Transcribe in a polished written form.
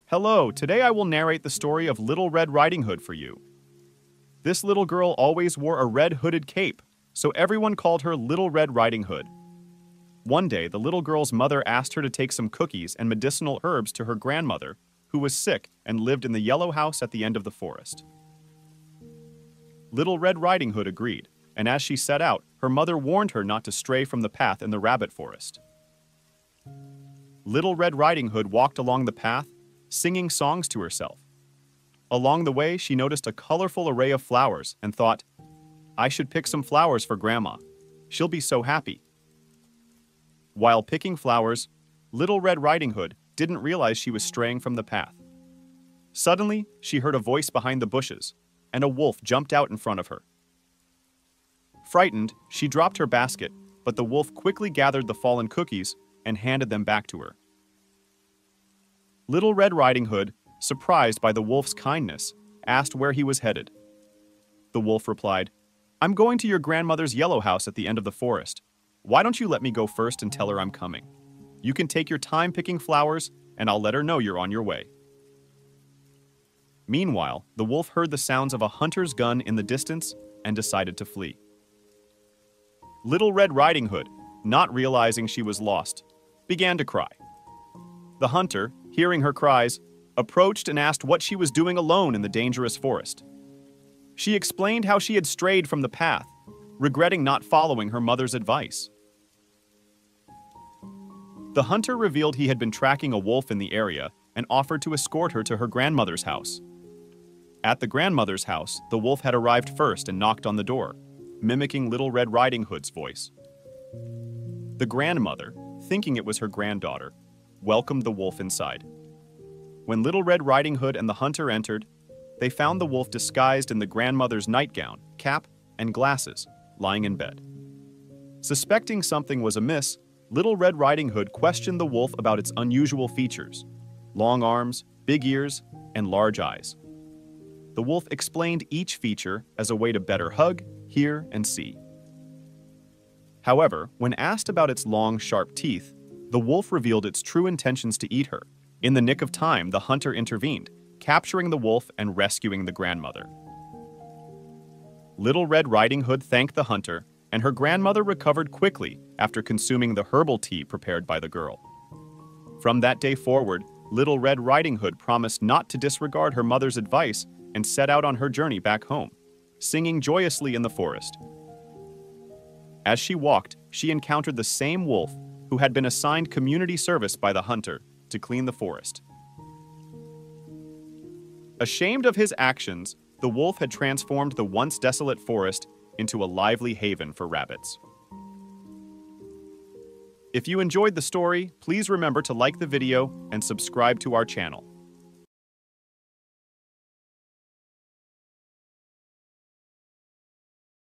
Hello, today I will narrate the story of Little Red Riding Hood for you. This little girl always wore a red hooded cape, so everyone called her Little Red Riding Hood. One day, the little girl's mother asked her to take some cookies and medicinal herbs to her grandmother, who was sick and lived in the yellow house at the end of the forest. Little Red Riding Hood agreed, and as she set out, her mother warned her not to stray from the path in the rabbit forest. Little Red Riding Hood walked along the path, singing songs to herself. Along the way, she noticed a colorful array of flowers and thought, "I should pick some flowers for Grandma. She'll be so happy." While picking flowers, Little Red Riding Hood didn't realize she was straying from the path. Suddenly, she heard a voice behind the bushes, and a wolf jumped out in front of her. Frightened, she dropped her basket, but the wolf quickly gathered the fallen cookies and handed them back to her. Little Red Riding Hood, surprised by the wolf's kindness, asked where he was headed. The wolf replied, "I'm going to your grandmother's yellow house at the end of the forest. Why don't you let me go first and tell her I'm coming? You can take your time picking flowers, and I'll let her know you're on your way." Meanwhile, the wolf heard the sounds of a hunter's gun in the distance and decided to flee. Little Red Riding Hood, not realizing she was lost, began to cry. The hunter, hearing her cries, approached and asked what she was doing alone in the dangerous forest. She explained how she had strayed from the path, regretting not following her mother's advice. The hunter revealed he had been tracking a wolf in the area and offered to escort her to her grandmother's house. At the grandmother's house, the wolf had arrived first and knocked on the door, mimicking Little Red Riding Hood's voice. The grandmother, thinking it was her granddaughter, welcomed the wolf inside. When Little Red Riding Hood and the hunter entered, they found the wolf disguised in the grandmother's nightgown, cap, and glasses, lying in bed. Suspecting something was amiss, Little Red Riding Hood questioned the wolf about its unusual features: long arms, big ears, and large eyes. The wolf explained each feature as a way to better hug, hear, and see. However, when asked about its long, sharp teeth, the wolf revealed its true intentions to eat her. In the nick of time, the hunter intervened, capturing the wolf and rescuing the grandmother. Little Red Riding Hood thanked the hunter, and her grandmother recovered quickly after consuming the herbal tea prepared by the girl. From that day forward, Little Red Riding Hood promised not to disregard her mother's advice and set out on her journey back home, singing joyously in the forest. As she walked, she encountered the same wolf who had been assigned community service by the hunter to clean the forest. Ashamed of his actions, the wolf had transformed the once desolate forest into a lively haven for rabbits. If you enjoyed the story, please remember to like the video and subscribe to our channel.